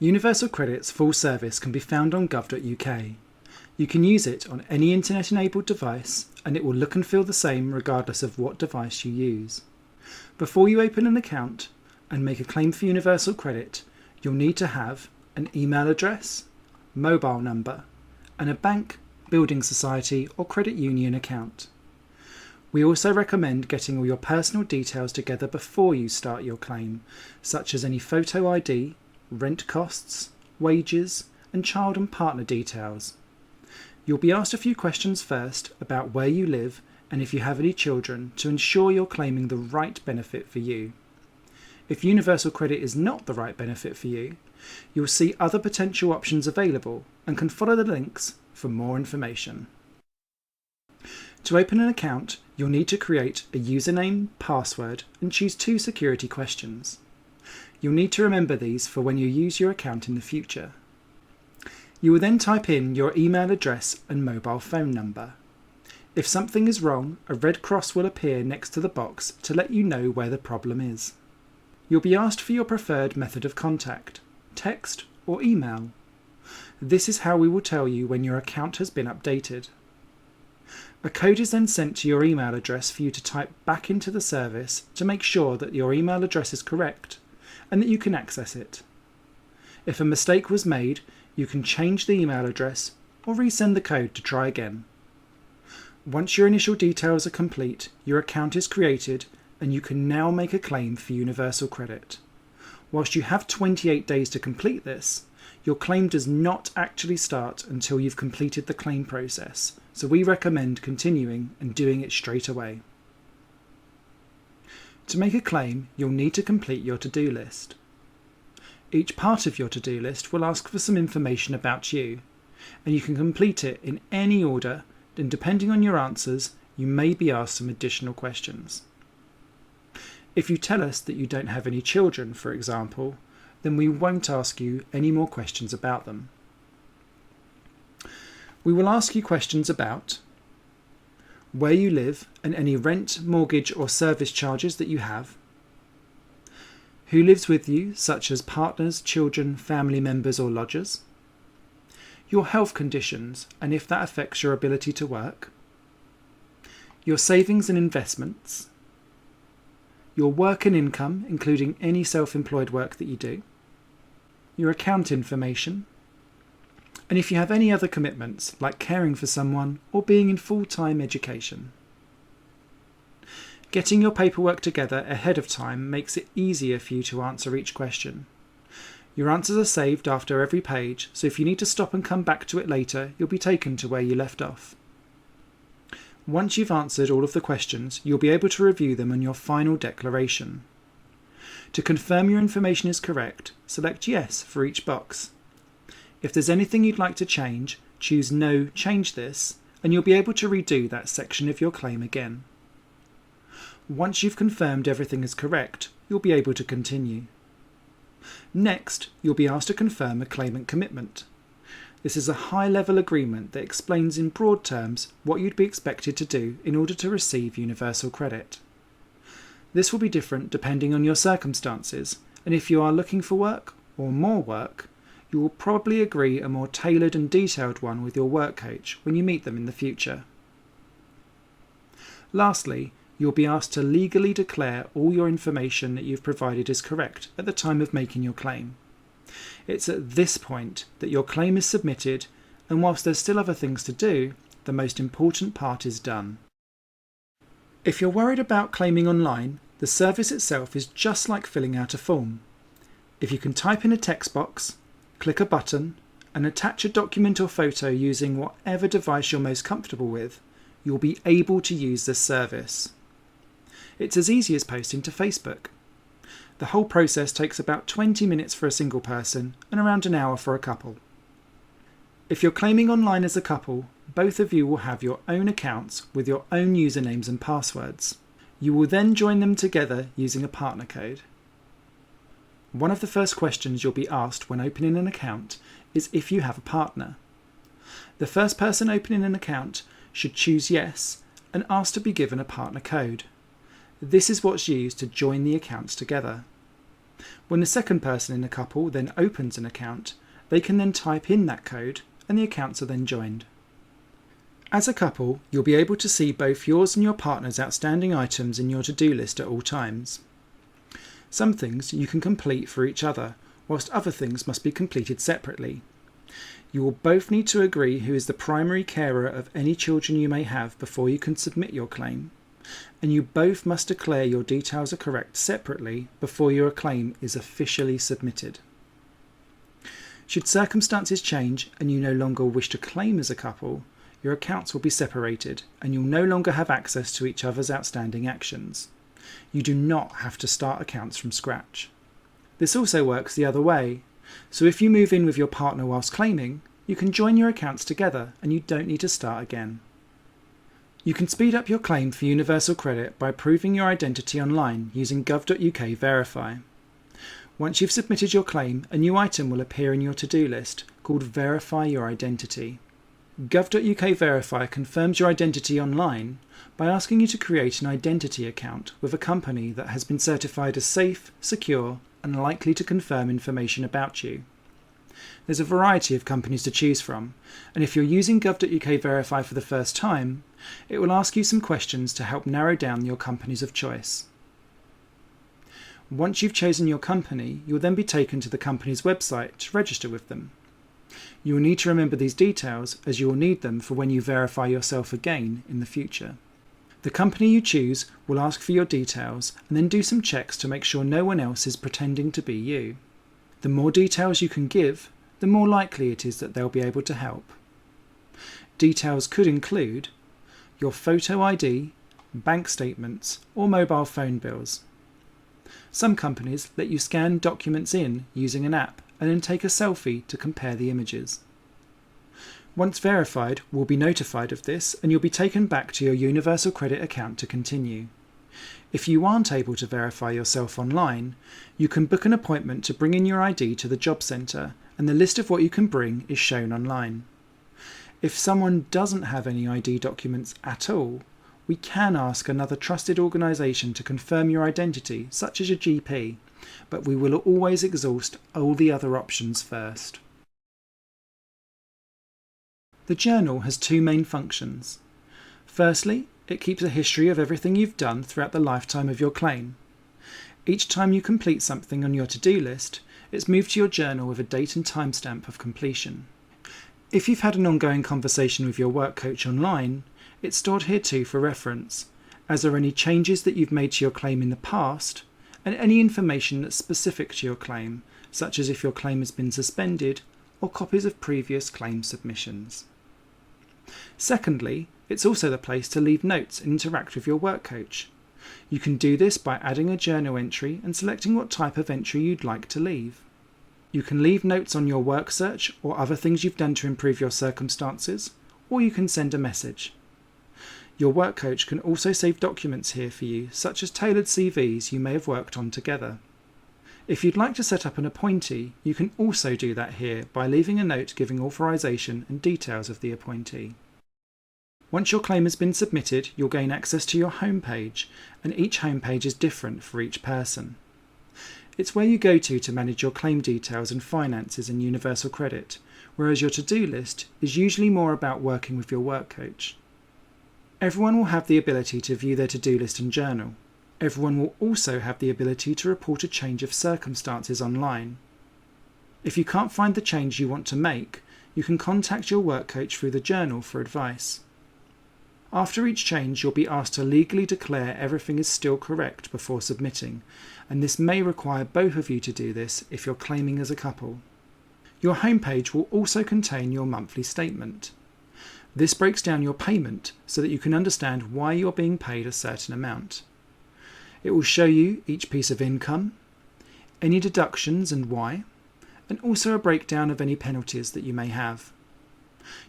Universal Credit's full service can be found on gov.uk. You can use it on any internet-enabled device and it will look and feel the same regardless of what device you use. Before you open an account and make a claim for Universal Credit, you'll need to have an email address, mobile number, and a bank, building society or credit union account. We also recommend getting all your personal details together before you start your claim, such as any photo ID, rent costs, wages, and child and partner details. You'll be asked a few questions first about where you live and if you have any children to ensure you're claiming the right benefit for you. If Universal Credit is not the right benefit for you, you'll see other potential options available and can follow the links for more information. To open an account, you'll need to create a username, password, and choose 2 security questions. You'll need to remember these for when you use your account in the future. You will then type in your email address and mobile phone number. If something is wrong, a red cross will appear next to the box to let you know where the problem is. You'll be asked for your preferred method of contact, text or email. This is how we will tell you when your account has been updated. A code is then sent to your email address for you to type back into the service to make sure that your email address is correct and that you can access it. If a mistake was made, you can change the email address or resend the code to try again. Once your initial details are complete, your account is created and you can now make a claim for Universal Credit. Whilst you have 28 days to complete this, your claim does not actually start until you've completed the claim process, so we recommend continuing and doing it straight away. To make a claim, you'll need to complete your to-do list. Each part of your to-do list will ask for some information about you, and you can complete it in any order, and depending on your answers, you may be asked some additional questions. If you tell us that you don't have any children, for example, then we won't ask you any more questions about them. We will ask you questions about where you live and any rent, mortgage or service charges that you have, who lives with you, such as partners, children, family members or lodgers, your health conditions and if that affects your ability to work, your savings and investments, your work and income, including any self-employed work that you do, your account information, and if you have any other commitments like caring for someone or being in full-time education. Getting your paperwork together ahead of time makes it easier for you to answer each question. Your answers are saved after every page, so if you need to stop and come back to it later, you'll be taken to where you left off. Once you've answered all of the questions, you'll be able to review them on your final declaration. To confirm your information is correct, select Yes for each box. If there's anything you'd like to change, choose No, Change This, and you'll be able to redo that section of your claim again. Once you've confirmed everything is correct, you'll be able to continue. Next, you'll be asked to confirm a claimant commitment. This is a high-level agreement that explains in broad terms what you'd be expected to do in order to receive Universal Credit. This will be different depending on your circumstances, and if you are looking for work or more work, you will probably agree a more tailored and detailed one with your work coach when you meet them in the future. Lastly, you'll be asked to legally declare all your information that you've provided is correct at the time of making your claim. It's at this point that your claim is submitted, and whilst there's still other things to do, the most important part is done. If you're worried about claiming online, the service itself is just like filling out a form. If you can type in a text box, click a button, and attach a document or photo using whatever device you're most comfortable with, you'll be able to use this service. It's as easy as posting to Facebook. The whole process takes about 20 minutes for a single person and around an hour for a couple. If you're claiming online as a couple, both of you will have your own accounts with your own usernames and passwords. You will then join them together using a partner code. One of the first questions you'll be asked when opening an account is if you have a partner. The first person opening an account should choose Yes and ask to be given a partner code. This is what's used to join the accounts together. When the second person in the couple then opens an account, they can then type in that code and the accounts are then joined. As a couple, you'll be able to see both yours and your partner's outstanding items in your to-do list at all times. Some things you can complete for each other, whilst other things must be completed separately. You will both need to agree who is the primary carer of any children you may have before you can submit your claim, and you both must declare your details are correct separately before your claim is officially submitted. Should circumstances change and you no longer wish to claim as a couple, your accounts will be separated and you'll no longer have access to each other's outstanding actions. You do not have to start accounts from scratch. This also works the other way. So if you move in with your partner whilst claiming, you can join your accounts together and you don't need to start again. You can speed up your claim for Universal Credit by proving your identity online using gov.uk Verify. Once you've submitted your claim, a new item will appear in your to-do list called Verify Your Identity. Gov.uk Verify confirms your identity online by asking you to create an identity account with a company that has been certified as safe, secure, and likely to confirm information about you. There's a variety of companies to choose from, and if you're using Gov.uk Verify for the first time, it will ask you some questions to help narrow down your companies of choice. Once you've chosen your company, you'll then be taken to the company's website to register with them. You will need to remember these details as you will need them for when you verify yourself again in the future. The company you choose will ask for your details and then do some checks to make sure no one else is pretending to be you. The more details you can give, the more likely it is that they'll be able to help. Details could include your photo ID, bank statements, or mobile phone bills. Some companies let you scan documents in using an app and then take a selfie to compare the images. Once verified, we'll be notified of this and you'll be taken back to your Universal Credit account to continue. If you aren't able to verify yourself online, you can book an appointment to bring in your ID to the job centre and the list of what you can bring is shown online. If someone doesn't have any ID documents at all, we can ask another trusted organisation to confirm your identity, such as your GP, but we will always exhaust all the other options first. The journal has two main functions. Firstly, it keeps a history of everything you've done throughout the lifetime of your claim. Each time you complete something on your to-do list, it's moved to your journal with a date and timestamp of completion. If you've had an ongoing conversation with your work coach online, it's stored here too for reference, as are any changes that you've made to your claim in the past, and any information that's specific to your claim, such as if your claim has been suspended, or copies of previous claim submissions. Secondly, it's also the place to leave notes and interact with your work coach. You can do this by adding a journal entry and selecting what type of entry you'd like to leave. You can leave notes on your work search or other things you've done to improve your circumstances, or you can send a message. Your work coach can also save documents here for you, such as tailored CVs you may have worked on together. If you'd like to set up an appointee, you can also do that here by leaving a note giving authorization and details of the appointee. Once your claim has been submitted, you'll gain access to your homepage, and each homepage is different for each person. It's where you go to manage your claim details and finances in Universal Credit, whereas your to-do list is usually more about working with your work coach. Everyone will have the ability to view their to-do list and journal. Everyone will also have the ability to report a change of circumstances online. If you can't find the change you want to make, you can contact your work coach through the journal for advice. After each change, you'll be asked to legally declare everything is still correct before submitting, and this may require both of you to do this if you're claiming as a couple. Your homepage will also contain your monthly statement. This breaks down your payment so that you can understand why you're being paid a certain amount. It will show you each piece of income, any deductions and why, and also a breakdown of any penalties that you may have.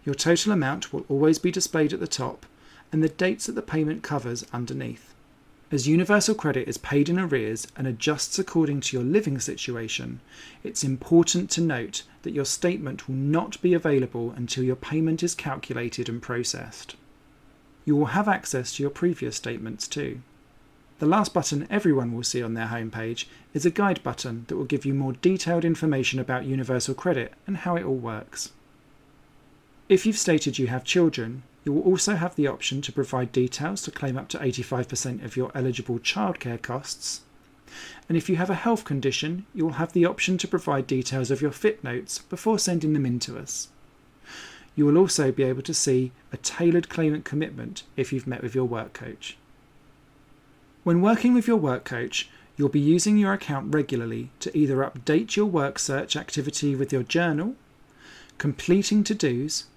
Your total amount will always be displayed at the top, and the dates that the payment covers underneath. As Universal Credit is paid in arrears and adjusts according to your living situation, it's important to note that your statement will not be available until your payment is calculated and processed. You will have access to your previous statements too. The last button everyone will see on their homepage is a guide button that will give you more detailed information about Universal Credit and how it all works. If you've stated you have children, you will also have the option to provide details to claim up to 85% of your eligible childcare costs. And if you have a health condition, you will have the option to provide details of your fit notes before sending them in to us. You will also be able to see a tailored claimant commitment if you've met with your work coach. When working with your work coach, you'll be using your account regularly to either update your work search activity with your journal, completing to-dos,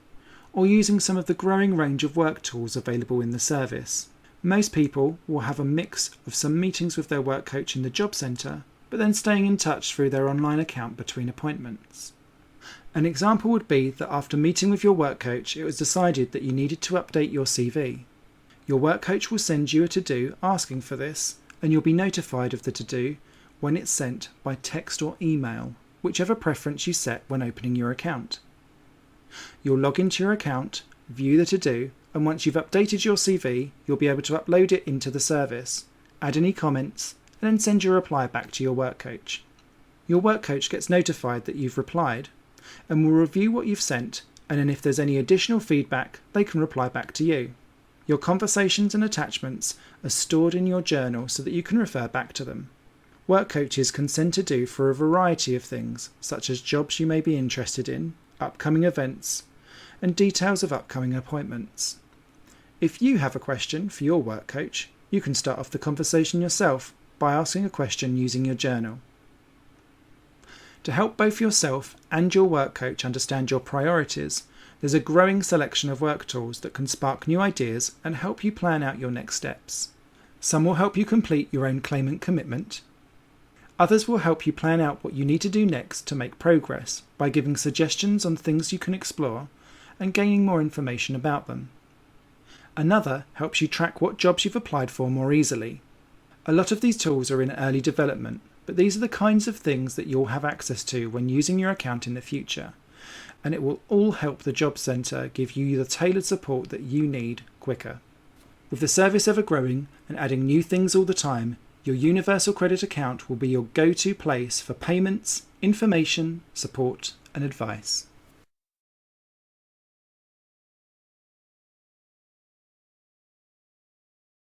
or using some of the growing range of work tools available in the service. Most people will have a mix of some meetings with their work coach in the job centre, but then staying in touch through their online account between appointments. An example would be that after meeting with your work coach, it was decided that you needed to update your CV. Your work coach will send you a to-do asking for this, and you'll be notified of the to-do when it's sent by text or email, whichever preference you set when opening your account. You'll log into your account, view the to-do, and once you've updated your CV, you'll be able to upload it into the service, add any comments, and then send your reply back to your work coach. Your work coach gets notified that you've replied, and will review what you've sent, and then if there's any additional feedback, they can reply back to you. Your conversations and attachments are stored in your journal so that you can refer back to them. Work coaches can send to-do for a variety of things, such as jobs you may be interested in, upcoming events, and details of upcoming appointments. If you have a question for your work coach, you can start off the conversation yourself by asking a question using your journal. To help both yourself and your work coach understand your priorities, there's a growing selection of work tools that can spark new ideas and help you plan out your next steps. Some will help you complete your own claimant commitment. Others will help you plan out what you need to do next to make progress by giving suggestions on things you can explore and gaining more information about them. Another helps you track what jobs you've applied for more easily. A lot of these tools are in early development, but these are the kinds of things that you'll have access to when using your account in the future, and it will all help the Job Centre give you the tailored support that you need quicker. With the service ever growing and adding new things all the time, your Universal Credit account will be your go-to place for payments, information, support and advice.